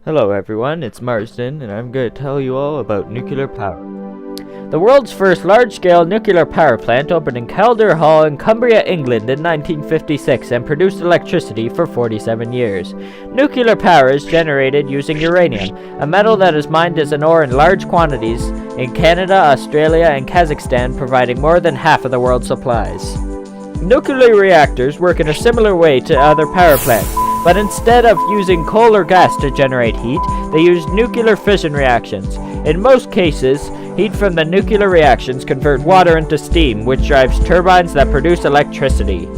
Hello everyone, it's Marsden, and I'm going to tell you all about nuclear power. The world's first large-scale nuclear power plant opened in Calder Hall in Cumbria, England in 1956 and produced electricity for 47 years. Nuclear power is generated using uranium, a metal that is mined as an ore in large quantities in Canada, Australia, and Kazakhstan, providing more than half of the world's supplies. Nuclear reactors work in a similar way to other power plants, but instead of using coal or gas to generate heat, they use nuclear fission reactions. In most cases, heat from the nuclear reactions convert water into steam, which drives turbines that produce electricity.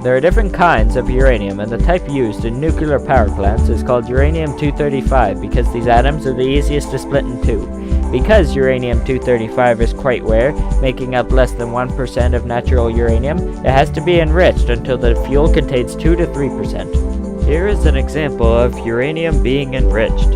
There are different kinds of uranium, and the type used in nuclear power plants is called uranium-235 because these atoms are the easiest to split in two. Because uranium-235 is quite rare, making up less than 1% of natural uranium, it has to be enriched until the fuel contains 2 to 3%. Here is an example of uranium being enriched.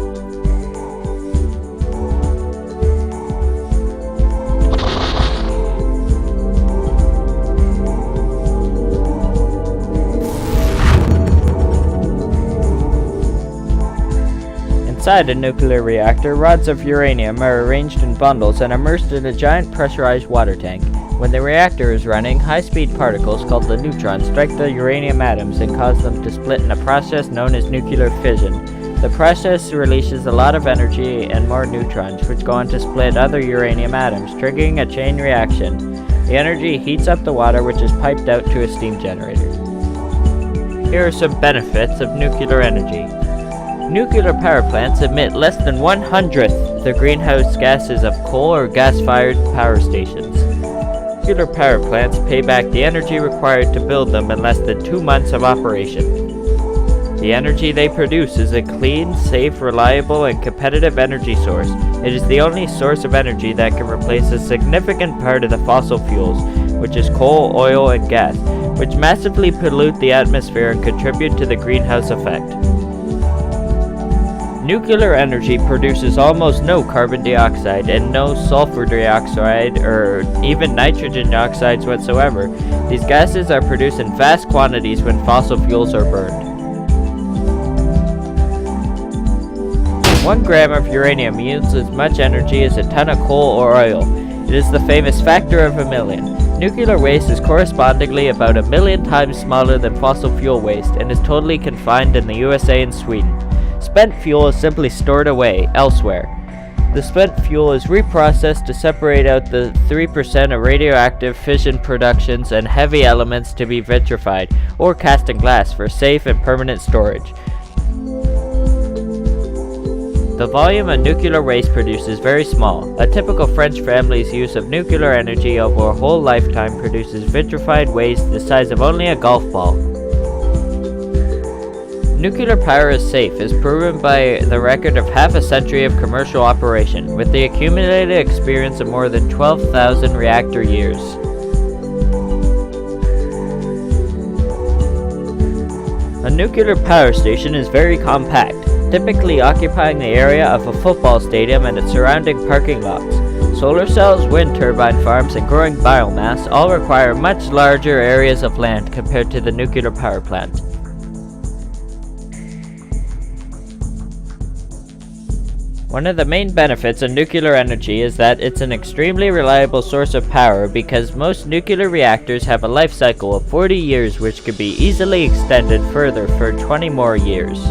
Inside a nuclear reactor, rods of uranium are arranged in bundles and immersed in a giant pressurized water tank. When the reactor is running, high-speed particles called the neutrons strike the uranium atoms and cause them to split in a process known as nuclear fission. The process releases a lot of energy and more neutrons, which go on to split other uranium atoms, triggering a chain reaction. The energy heats up the water, which is piped out to a steam generator. Here are some benefits of nuclear energy. Nuclear power plants emit less than 1/100th the greenhouse gases of coal or gas-fired power stations. Nuclear power plants pay back the energy required to build them in less than 2 months of operation. The energy they produce is a clean, safe, reliable, and competitive energy source. It is the only source of energy that can replace a significant part of the fossil fuels, which is coal, oil, and gas, which massively pollute the atmosphere and contribute to the greenhouse effect. Nuclear energy produces almost no carbon dioxide and no sulfur dioxide or even nitrogen oxides whatsoever. These gases are produced in vast quantities when fossil fuels are burned. 1 gram of uranium yields as much energy as a ton of coal or oil. It is the famous factor of a million. Nuclear waste is correspondingly about 1,000,000 times smaller than fossil fuel waste and is totally confined in the USA and Sweden. Spent fuel is simply stored away elsewhere. The spent fuel is reprocessed to separate out the 3% of radioactive fission productions and heavy elements to be vitrified or cast in glass for safe and permanent storage. The volume of nuclear waste produced is very small. A typical French family's use of nuclear energy over a whole lifetime produces vitrified waste the size of only a golf ball. Nuclear power is safe, as proven by the record of half a century of commercial operation, with the accumulated experience of more than 12,000 reactor years. A nuclear power station is very compact, typically occupying the area of a football stadium and its surrounding parking lots. Solar cells, wind turbine farms, and growing biomass all require much larger areas of land compared to the nuclear power plant. One of the main benefits of nuclear energy is that it's an extremely reliable source of power because most nuclear reactors have a life cycle of 40 years, which could be easily extended further for 20 more years.